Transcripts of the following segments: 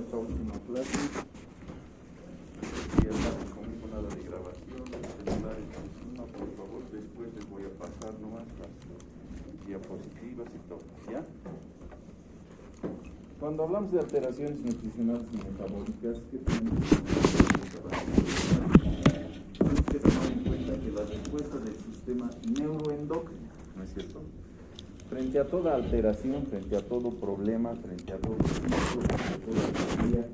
esta última clase. Ya saben, conmigo nada de grabación, celulares encima, por favor. Después les voy a pasar nomás las diapositivas y todo, ¿ya? Cuando hablamos de alteraciones nutricionales y metabólicas, ¿qué tenemos que tomar en cuenta? Que la respuesta del sistema neuroendocrino, ¿no es cierto?, frente a toda alteración, frente a todo problema, frente a todo ciclo, frente a toda cirugía,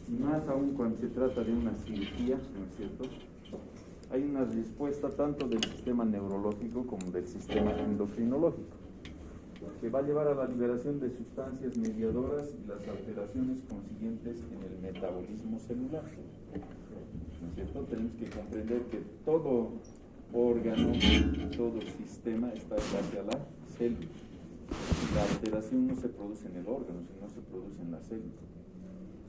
y más aún cuando se trata de una cirugía, ¿no es cierto?, hay una respuesta tanto del sistema neurológico como del sistema endocrinológico, que va a llevar a la liberación de sustancias mediadoras y las alteraciones consiguientes en el metabolismo celular, ¿no es cierto? Tenemos que comprender que todo órgano, todo sistema está en base a la célula. La alteración no se produce en el órgano, sino se produce en la célula.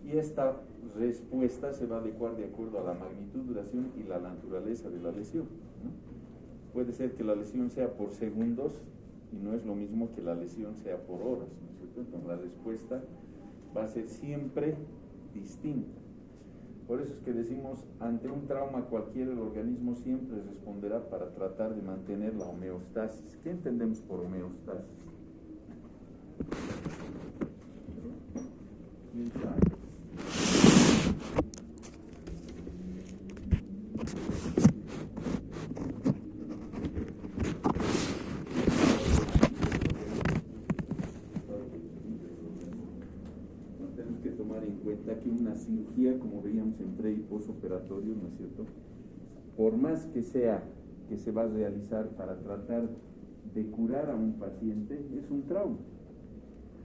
Y esta respuesta se va a adecuar de acuerdo a la magnitud, duración y la naturaleza de la lesión, ¿no? Puede ser que la lesión sea por segundos y no es lo mismo que la lesión sea por horas, ¿no es cierto? Entonces la respuesta va a ser siempre distinta. Por eso es que decimos, ante un trauma cualquiera, el organismo siempre responderá para tratar de mantener la homeostasis. ¿Qué entendemos por homeostasis? Tenemos que tomar en cuenta que una cirugía, como veíamos en pre y postoperatorio, ¿no es cierto?, por más que sea que se va a realizar para tratar de curar a un paciente, es un trauma.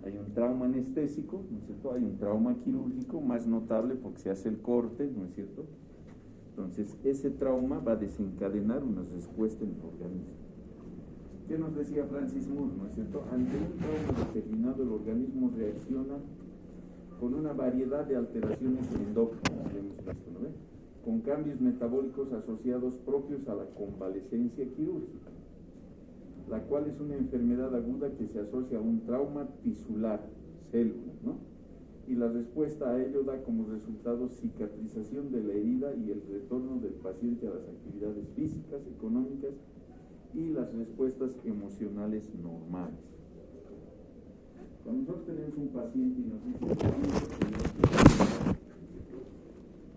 Hay un trauma anestésico, ¿no es cierto?, hay un trauma quirúrgico más notable porque se hace el corte, ¿no es cierto? Entonces, ese trauma va a desencadenar una respuesta en el organismo. ¿Qué nos decía Francis Moore, no es cierto? Ante un trauma determinado, el organismo reacciona con una variedad de alteraciones endócrinas, hemos visto, ¿no ve?, con cambios metabólicos asociados propios a la convalecencia quirúrgica, la cual es una enfermedad aguda que se asocia a un trauma tisular, célula, ¿no? Y la respuesta a ello da como resultado cicatrización de la herida y el retorno del paciente a las actividades físicas, económicas y las respuestas emocionales normales. Cuando nosotros tenemos un paciente y nos dicen,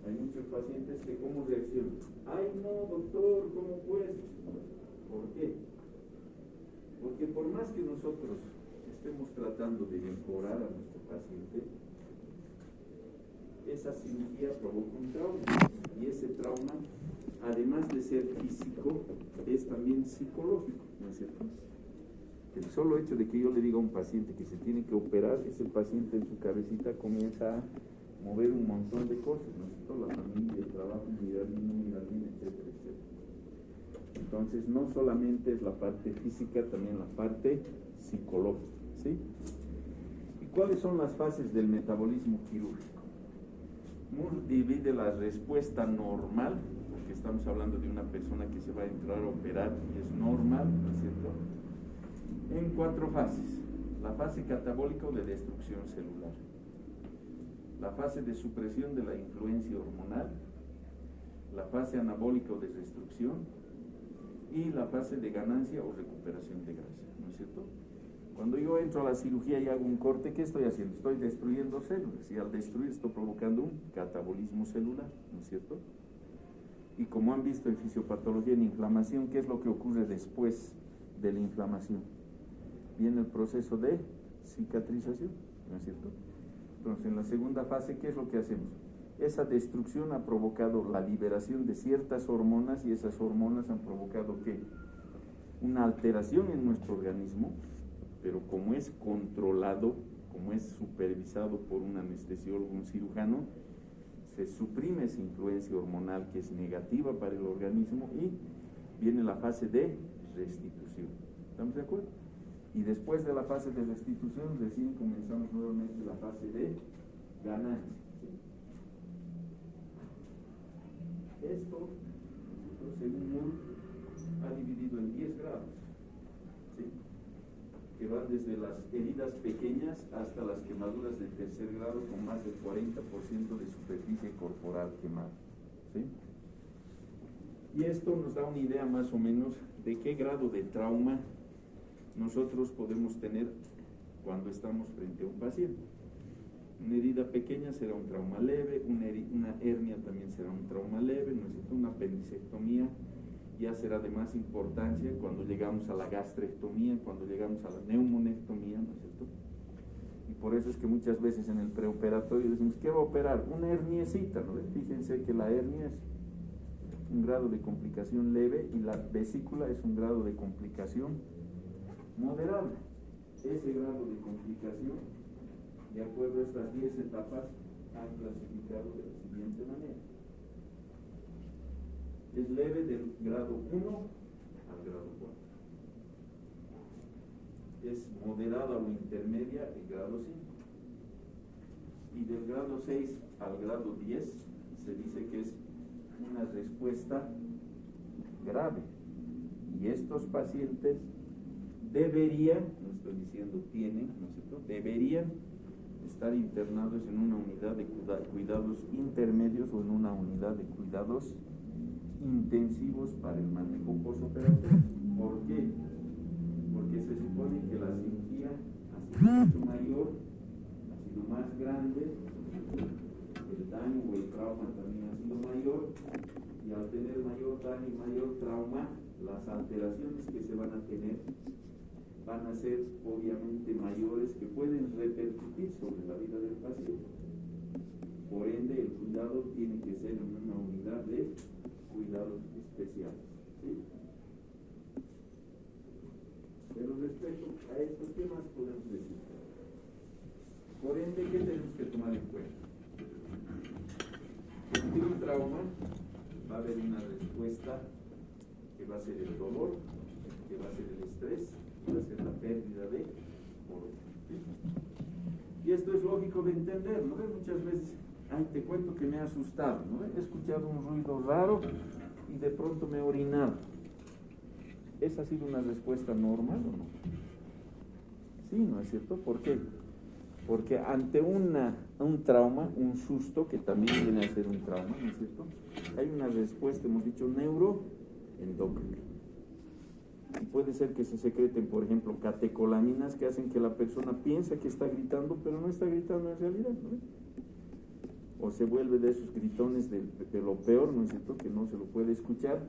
hay muchos pacientes que ¿cómo reaccionan? ¡Ay no, doctor! ¿Cómo pues? ¿Por qué? Porque por más que nosotros estemos tratando de mejorar a nuestro paciente, esa cirugía provoca un trauma, y ese trauma, además de ser físico, es también psicológico, ¿no es cierto? El solo hecho de que yo le diga a un paciente que se tiene que operar, ese paciente en su cabecita comienza a mover un montón de cosas, ¿no es cierto? La familia, el trabajo, mirar bien, etcétera, etcétera. Entonces, no solamente es la parte física, también la parte psicológica, ¿sí? ¿Y cuáles son las fases del metabolismo quirúrgico? Moore divide la respuesta normal, porque estamos hablando de una persona que se va a entrar a operar y es normal, ¿no es cierto?, en 4 fases. La fase catabólica o de destrucción celular, la fase de supresión de la influencia hormonal, la fase anabólica o de destrucción y la fase de ganancia o recuperación de grasa, ¿no es cierto? Cuando yo entro a la cirugía y hago un corte, ¿qué estoy haciendo? Estoy destruyendo células, y al destruir estoy provocando un catabolismo celular, ¿no es cierto? Y como han visto en fisiopatología, en inflamación, ¿qué es lo que ocurre después de la inflamación? Viene el proceso de cicatrización, ¿no es cierto? Entonces, en la segunda fase, ¿qué es lo que hacemos? Esa destrucción ha provocado la liberación de ciertas hormonas, y esas hormonas han provocado ¿qué? Una alteración en nuestro organismo, pero como es controlado, como es supervisado por un anestesiólogo, un cirujano, se suprime esa influencia hormonal que es negativa para el organismo y viene la fase de restitución. ¿Estamos de acuerdo? Y después de la fase de restitución, recién comenzamos nuevamente la fase de ganancia, ¿sí? Esto, según Moore, ha dividido en 10 grados, ¿sí? que van desde las heridas pequeñas hasta las quemaduras de tercer grado con más del 40% de superficie corporal quemada. ¿Sí? Y esto nos da una idea más o menos de qué grado de trauma nosotros podemos tener cuando estamos frente a un paciente. Una herida pequeña será un trauma leve, una hernia también será un trauma leve, ¿no es cierto? Una apendicectomía ya será de más importancia cuando llegamos a la gastrectomía, cuando llegamos a la neumonectomía, ¿no es cierto? Y por eso es que muchas veces en el preoperatorio decimos, ¿qué va a operar? Una herniecita, ¿no? Fíjense que la hernia es un grado de complicación leve y la vesícula es un grado de complicación moderada. Ese grado de complicación, de acuerdo a estas 10 etapas, han clasificado de la siguiente manera. Es leve del grado 1 al grado 4. Es moderada o intermedia el grado 5. Y del grado 6 al grado 10 se dice que es una respuesta grave. Y estos pacientes deberían, no estoy diciendo tienen, ¿no es cierto? Deberían estar internados en una unidad de cuidados intermedios o en una unidad de cuidados intensivos para el manejo postoperatorio. ¿Por qué? Porque se supone que la cirugía ha sido mucho mayor, ha sido más grande, el daño o el trauma también ha sido mayor, y al tener mayor daño y mayor trauma, las alteraciones que se van a tener van a ser obviamente mayores, que pueden repercutir sobre la vida del paciente. Por ende, el cuidado tiene que ser en una unidad de cuidados especiales. ¿Sí? Pero respecto a esto, ¿qué más podemos decir? Por ende, ¿qué tenemos que tomar en cuenta? Ante un trauma va a haber una respuesta que va a ser el dolor, que va a ser el estrés, va a ser la pérdida de orden. ¿Sí? Y esto es lógico de entender, ¿no? Muchas veces, ay, te cuento que me ha asustado, ¿no? He escuchado un ruido raro y de pronto me he orinado. ¿Esa ha sido una respuesta normal o no? Sí, ¿no es cierto? ¿Por qué? Porque ante un trauma, un susto, que también viene a ser un trauma, ¿no es cierto? Hay una respuesta, hemos dicho, neuroendocrina. Y puede ser que se secreten, por ejemplo, catecolaminas que hacen que la persona piensa que está gritando, pero no está gritando en realidad, ¿no? O se vuelve de esos gritones de lo peor, ¿no es cierto? Que no se lo puede escuchar,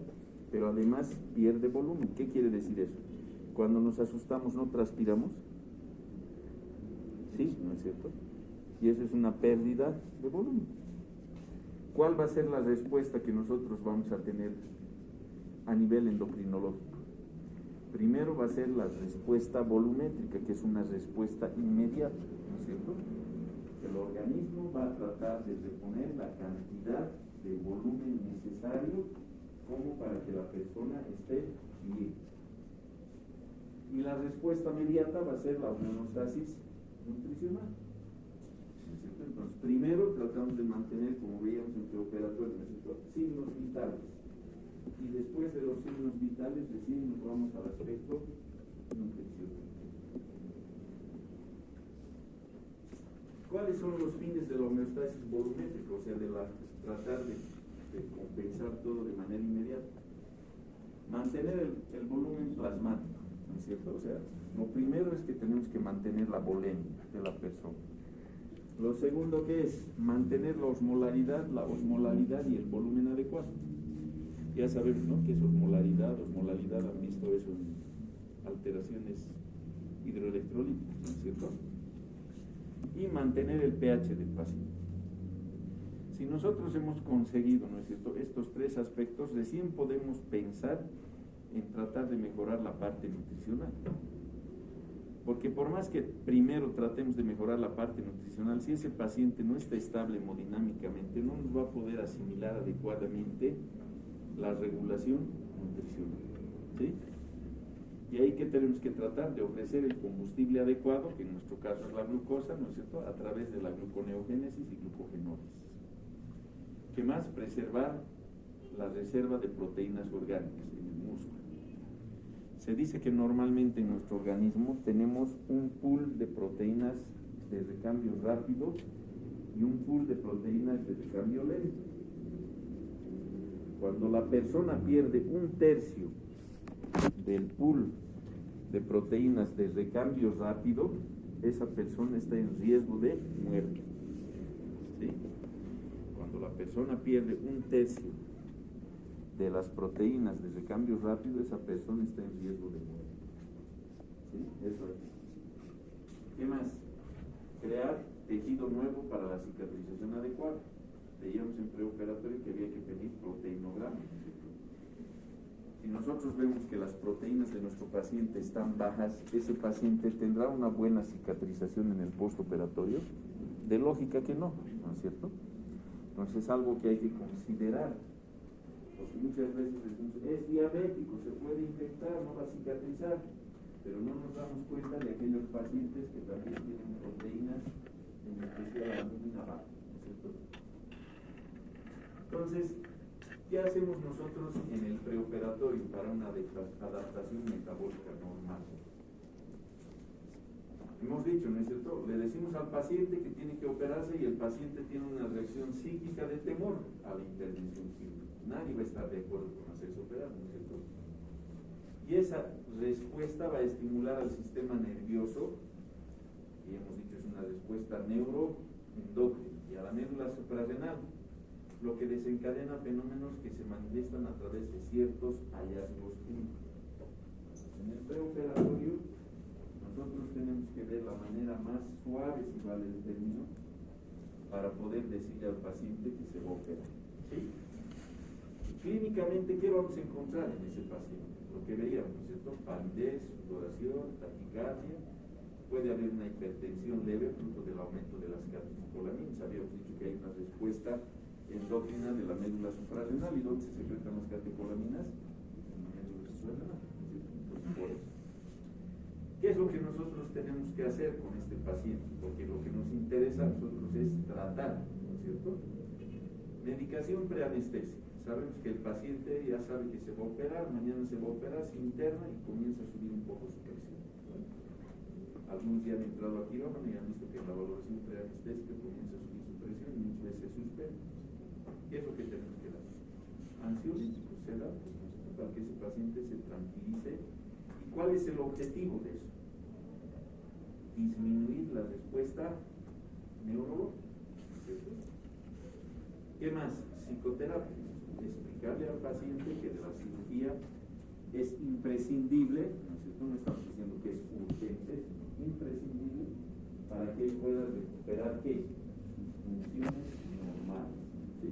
pero además pierde volumen. ¿Qué quiere decir eso? Cuando nos asustamos, ¿no transpiramos? Sí, ¿no es cierto? Y eso es una pérdida de volumen. ¿Cuál va a ser la respuesta que nosotros vamos a tener a nivel endocrinológico? Primero va a ser la respuesta volumétrica, que es una respuesta inmediata, ¿no es cierto? El organismo va a tratar de reponer la cantidad de volumen necesario como para que la persona esté bien. Y la respuesta inmediata va a ser la homeostasis nutricional. Entonces, primero tratamos de mantener, como veíamos en preoperatorio, signos vitales. Y después de los signos vitales, recién nos vamos al aspecto nutricional. ¿Cuáles son los fines de la homeostasis volumétrica? O sea, de tratar de compensar todo de manera inmediata. Mantener el volumen plasmático, ¿no es cierto? O sea, lo primero es que tenemos que mantener la volemia de la persona. Lo segundo, que es mantener la osmolaridad y el volumen adecuado. Ya sabemos, ¿no?, que es osmolaridad, han visto eso en alteraciones hidroelectrolíticas, ¿no es cierto? Y mantener el pH del paciente. Si nosotros hemos conseguido, ¿no es cierto?, estos tres aspectos, recién podemos pensar en tratar de mejorar la parte nutricional. Porque por más que primero tratemos de mejorar la parte nutricional, si ese paciente no está estable hemodinámicamente, no nos va a poder asimilar adecuadamente la regulación nutricional. ¿Sí? Y ahí que tenemos que tratar de ofrecer el combustible adecuado, que en nuestro caso es la glucosa, ¿no es cierto?, a través de la gluconeogénesis y glucogenólisis. ¿Qué más? Preservar la reserva de proteínas orgánicas en el músculo. Se dice que normalmente en nuestro organismo tenemos un pool de proteínas de recambio rápido y un pool de proteínas de recambio lento. Cuando la persona pierde un tercio del pool de proteínas de recambio rápido, esa persona está en riesgo de muerte. ¿Sí? Cuando la persona pierde un tercio de las proteínas de recambio rápido, esa persona está en riesgo de muerte. ¿Sí? Eso es. ¿Qué más? Crear tejido nuevo para la cicatrización adecuada. Veíamos en preoperatorio que había que pedir proteinograma. Si nosotros vemos que las proteínas de nuestro paciente están bajas, ese paciente tendrá una buena cicatrización en el postoperatorio. De lógica que no, ¿no es cierto? Entonces es algo que hay que considerar. Porque muchas veces decimos, es diabético, se puede infectar, no va a cicatrizar, pero no nos damos cuenta de aquellos pacientes que también tienen proteínas, en especial la albúmina baja, ¿no es cierto? Entonces, ¿qué hacemos nosotros en el preoperatorio para una adaptación metabólica normal? Hemos dicho, ¿no es cierto? Le decimos al paciente que tiene que operarse y el paciente tiene una reacción psíquica de temor a la intervención quirúrgica. Nadie va a estar de acuerdo con hacerse operar, ¿no es cierto? Y esa respuesta va a estimular al sistema nervioso, y hemos dicho es una respuesta neuroendocrina, y a la médula suprarrenal, lo que desencadena fenómenos que se manifiestan a través de ciertos hallazgos clínicos. En el preoperatorio, nosotros tenemos que ver la manera más suave, si vale el término, para poder decirle al paciente que se va a operar. ¿Sí? Clínicamente, ¿qué vamos a encontrar en ese paciente? Lo que veíamos, ¿no es cierto? Palidez, sudoración, taquicardia, puede haber una hipertensión leve fruto del aumento de las catecolaminas. Habíamos dicho que hay una respuesta endócrina de la médula suprarrenal. ¿Y dónde se secretan las catecolaminas? En la médula suprarrenal. Entonces, por eso. ¿Qué es lo que nosotros tenemos que hacer con este paciente? Porque lo que nos interesa a nosotros es tratar, ¿no es cierto? Medicación preanestésica. Sabemos que el paciente ya sabe que se va a operar, mañana se va a operar, se interna y comienza a subir un poco su presión. ¿Vale? Algunos ya han entrado aquí abajo y han visto que la valoración preanestésica comienza a subir su presión y muchas veces se suspende. ¿Qué es lo que tenemos que dar? Ansiolíticos, sedantes, para que ese paciente se tranquilice. ¿Y cuál es el objetivo de eso? Disminuir la respuesta neurológica. ¿Qué más? Psicoterapia. Explicarle al paciente que la cirugía es imprescindible, ¿no es cierto? No estamos diciendo que es urgente, sino imprescindible para que él pueda recuperar ¿qué? Sus funciones normales. ¿Sí?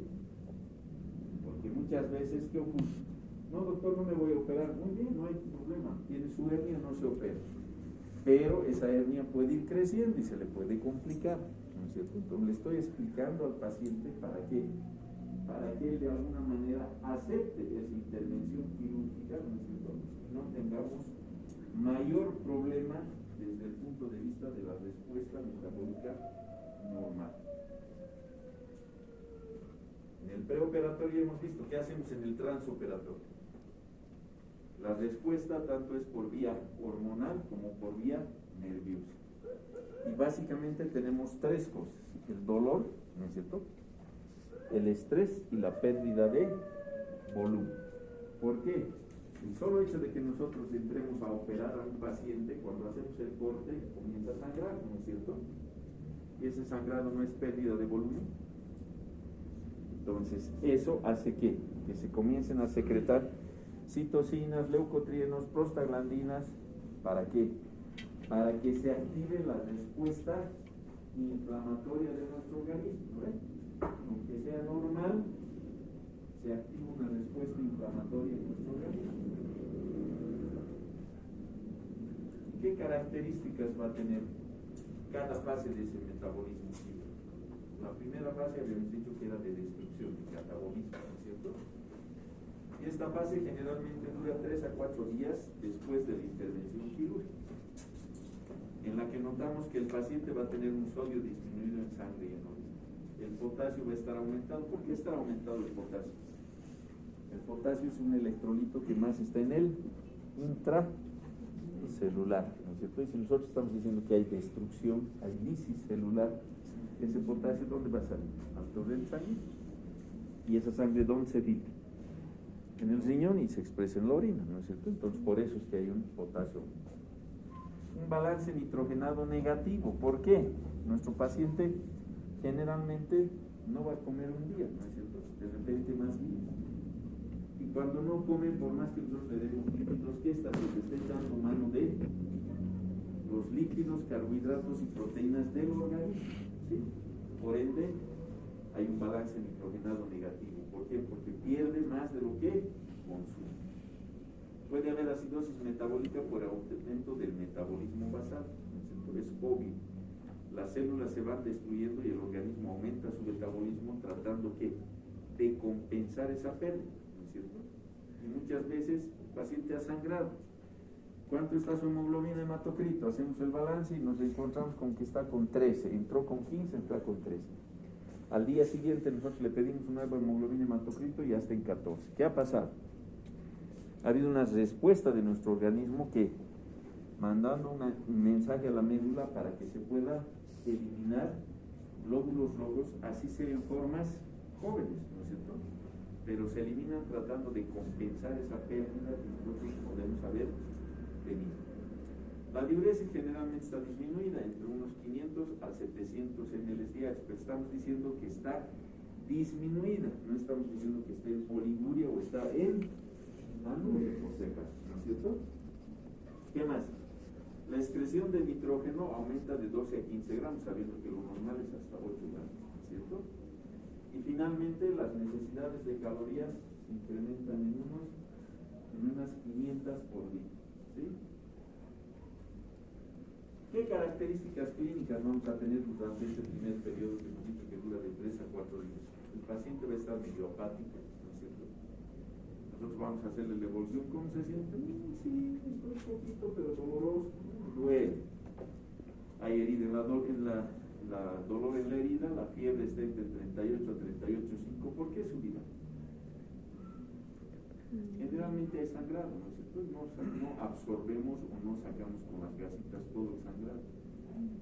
Porque muchas veces, ¿qué ocurre? No, doctor, no me voy a operar. Muy bien, no hay problema. Tiene su hernia, no se opera. Pero esa hernia puede ir creciendo y se le puede complicar, ¿no es cierto? Entonces le estoy explicando al paciente para qué. Para que él de alguna manera acepte esa intervención quirúrgica, ¿no es cierto? Y no tengamos mayor problema desde el punto de vista de la respuesta metabólica normal. En el preoperatorio hemos visto qué hacemos en el transoperatorio. La respuesta tanto es por vía hormonal como por vía nerviosa. Y básicamente tenemos tres cosas: el dolor, ¿no es cierto?, el estrés y la pérdida de volumen. ¿Por qué? El solo hecho de que nosotros entremos a operar a un paciente, cuando hacemos el corte, comienza a sangrar, ¿no es cierto? Y ese sangrado no es pérdida de volumen. Entonces, eso hace que se comiencen a secretar citocinas, leucotrienos, prostaglandinas. ¿Para qué? Para que se active la respuesta inflamatoria de nuestro organismo, ¿ves? Aunque sea normal, se activa una respuesta inflamatoria en nuestro organismo. ¿Qué características va a tener cada fase de ese metabolismo químico? La primera fase habíamos dicho que era de destrucción, de catabolismo, ¿no es cierto? Y esta fase generalmente dura 3 a 4 días después de la intervención quirúrgica, en la que notamos que el paciente va a tener un sodio disminuido en sangre y en orina. El potasio va a estar aumentado. ¿Por qué está aumentado el potasio? El potasio es un electrolito que más está en el intracelular, ¿no es cierto? Y si nosotros estamos diciendo que hay destrucción, hay lisis celular, ese potasio, ¿dónde va a salir? Al torrente sanguíneo. ¿Y esa sangre dónde se filtra? En el riñón y se expresa en la orina, ¿no es cierto? Entonces, por eso es que hay un potasio. Un balance nitrogenado negativo. ¿Por qué? Nuestro paciente generalmente no va a comer un día, ¿no es cierto? De repente más días. Y cuando no come, por más que nosotros le demos líquidos, ¿qué está haciendo? Está echando mano de los líquidos, carbohidratos y proteínas del organismo, ¿sí? Por ende, hay un balance nitrogenado negativo. ¿Por qué? Porque pierde más de lo que consume. Puede haber acidosis metabólica por aumento del metabolismo basal, ¿no es obvio. Las células se van destruyendo y el organismo aumenta su metabolismo tratando de compensar esa pérdida, ¿no es cierto? Y muchas veces el paciente ha sangrado. ¿Cuánto está su hemoglobina hematocrito? Hacemos el balance y nos encontramos con que está con 13, entró con 15, entra con 13. Al día siguiente nosotros le pedimos una nueva hemoglobina hematocrito y ya está en 14. ¿Qué ha pasado? Ha habido una respuesta de nuestro organismo que, mandando un mensaje a la médula para que se pueda eliminar glóbulos rojos, así sea en formas jóvenes, ¿no es cierto? Pero se eliminan tratando de compensar esa pérdida que nosotros podemos haber tenido. La diuresis generalmente está disminuida entre unos 500 a 700 ml diarios, pero estamos diciendo que está disminuida, no estamos diciendo que esté en oliguria o está en anuria, por si acaso, ¿no es cierto? ¿Qué más? La excreción de nitrógeno aumenta de 12 a 15 gramos, sabiendo que lo normal es hasta 8 gramos, ¿no es cierto? Y finalmente, las necesidades de calorías se incrementan en unas 500 por día, ¿sí? ¿Qué características clínicas vamos a tener durante este primer periodo que hemos dicho que dura de 3 a 4 días? El paciente va a estar medio apático, ¿no es cierto? Nosotros vamos a hacerle la evolución. ¿Cómo se siente? Sí, estoy un poquito, pero doloroso. Duele. Hay herida en la dolor en la herida, la fiebre está entre 38 a 38,5. ¿Por qué subida? Generalmente hay sangrado, ¿no es cierto? No absorbemos o no sacamos con las gasitas todo el sangrado.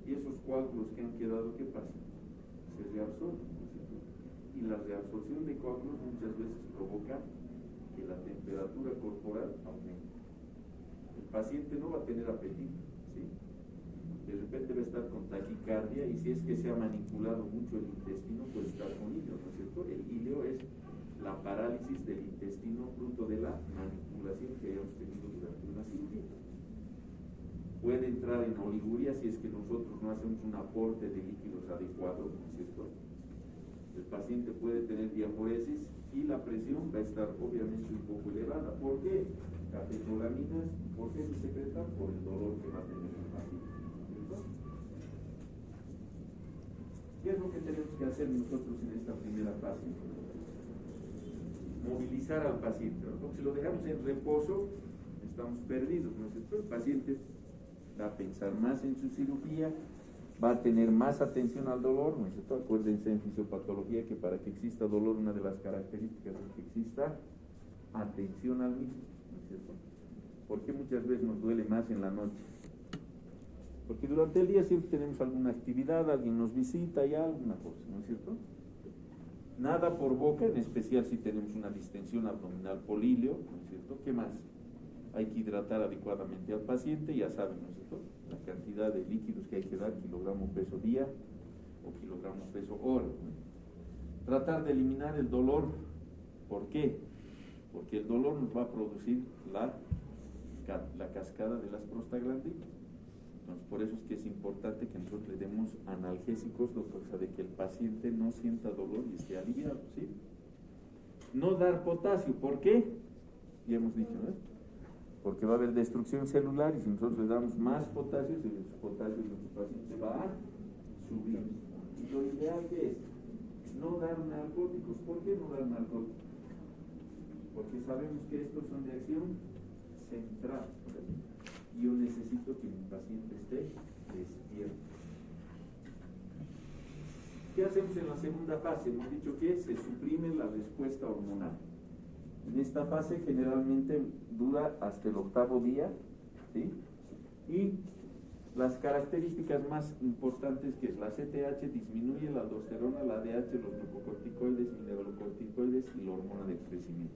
Y esos coágulos que han quedado, ¿qué pasa? Se reabsorben, ¿no es cierto? Y la reabsorción de coágulos muchas veces provoca que la temperatura corporal aumente. El paciente no va a tener apetito, ¿sí? De repente va a estar con taquicardia y si es que se ha manipulado mucho el intestino, puede estar con hilo, ¿no es cierto? El hilo es la parálisis del intestino fruto de la manipulación que hayamos tenido durante una cirugía. Puede entrar en oliguria si es que nosotros no hacemos un aporte de líquidos adecuado, ¿no es cierto? El paciente puede tener diaforesis y la presión va a estar obviamente un poco elevada. ¿Por qué? Catecolaminas, ¿por qué se secretan? Por el dolor que va a tener el paciente. ¿Qué es lo que tenemos que hacer nosotros en esta primera fase? Movilizar al paciente, ¿no? Porque si lo dejamos en reposo, estamos perdidos, ¿no es cierto? El paciente va a pensar más en su cirugía, va a tener más atención al dolor, ¿no es cierto? Acuérdense en fisiopatología que para que exista dolor, una de las características es que exista atención al mismo, ¿no es cierto? ¿Por qué muchas veces nos duele más en la noche? Porque durante el día siempre tenemos alguna actividad, alguien nos visita y alguna cosa, ¿no es cierto? Nada por boca, en especial si tenemos una distensión abdominal por hilo, ¿no es cierto? ¿Qué más? Hay que hidratar adecuadamente al paciente, ya saben, ¿no es cierto? La cantidad de líquidos que hay que dar, kilogramo peso día o kilogramo peso hora, ¿no? Tratar de eliminar el dolor, ¿por qué? Porque el dolor nos va a producir la cascada de las prostaglandinas. Entonces, por eso es que es importante que nosotros le demos analgésicos, cosa de que el paciente no sienta dolor y esté aliviado, ¿sí? No dar potasio, ¿por qué? Ya hemos dicho, ¿no? Porque va a haber destrucción celular y si nosotros le damos más potasio, el potasio de nuestro paciente va a subir. Y lo ideal que es no dar narcóticos. ¿Por qué no dar narcóticos? Porque sabemos que estos son de acción central. Yo necesito que mi paciente esté despierto. ¿Qué hacemos en la segunda fase? Hemos dicho que se suprime la respuesta hormonal. En esta fase generalmente dura hasta el 8º día, ¿sí? Y las características más importantes, que es la CTH, disminuye la aldosterona, la ADH, los glucocorticoides, mineralocorticoides y la hormona del crecimiento.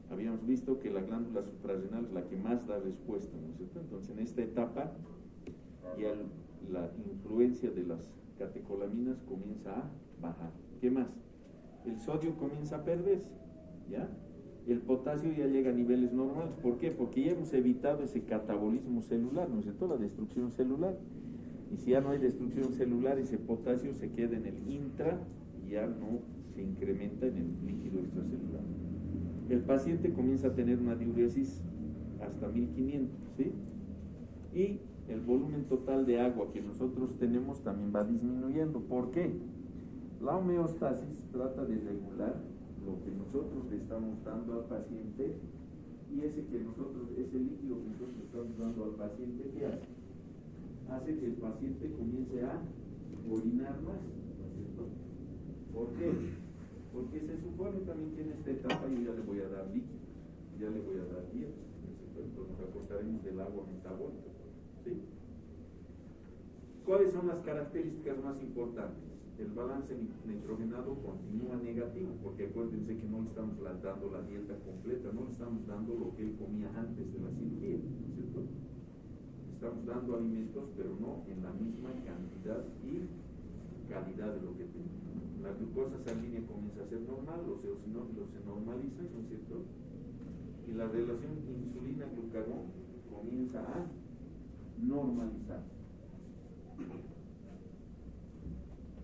Habíamos visto que la glándula suprarrenal es la que más da respuesta, ¿no es cierto? Entonces, en esta etapa ya la influencia de las catecolaminas comienza a bajar. ¿Qué más? El sodio comienza a perderse, ¿ya? El potasio ya llega a niveles normales. ¿Por qué? Porque ya hemos evitado ese catabolismo celular, ¿no es cierto? La destrucción celular. Y si ya no hay destrucción celular, ese potasio se queda en el intra y ya no se incrementa en el líquido extracelular. El paciente comienza a tener una diuresis hasta 1500, ¿sí? Y el volumen total de agua que nosotros tenemos también va disminuyendo. ¿Por qué? La homeostasis trata de regular lo que nosotros le estamos dando al paciente, y ese líquido que nosotros le estamos dando al paciente, ¿qué hace? Hace que el paciente comience a orinar más, ¿no es cierto? ¿Por qué? Porque se supone también que en esta etapa yo ya le voy a dar líquido, ya le voy a dar hielo, ¿no es cierto? Entonces nos acordaremos del agua metabólica, ¿sí? ¿Cuáles son las características más importantes? El balance nitrogenado continúa negativo, porque acuérdense que no le estamos dando la dieta completa, no le estamos dando lo que él comía antes de la cirugía, ¿no es cierto? Estamos dando alimentos, pero no en la misma cantidad y calidad de lo que tenemos. La glucosa sanguínea comienza a ser normal, los eosinófilos se normalizan, ¿no es cierto? Y la relación insulina-glucagón comienza a normalizarse.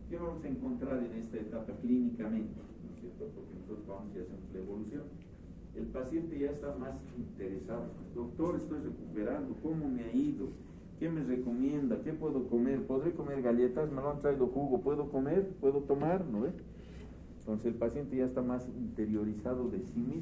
¿Qué vamos a encontrar en esta etapa clínicamente? ¿No es cierto? Porque nosotros vamos y hacemos la evolución. El paciente ya está más interesado. Doctor, estoy recuperando, ¿cómo me ha ido? ¿Qué me recomienda? ¿Qué puedo comer? ¿Podré comer galletas? ¿Me lo han traído jugo? ¿Puedo comer? ¿Puedo tomar? ¿No ve? Entonces el paciente ya está más interiorizado de sí mismo.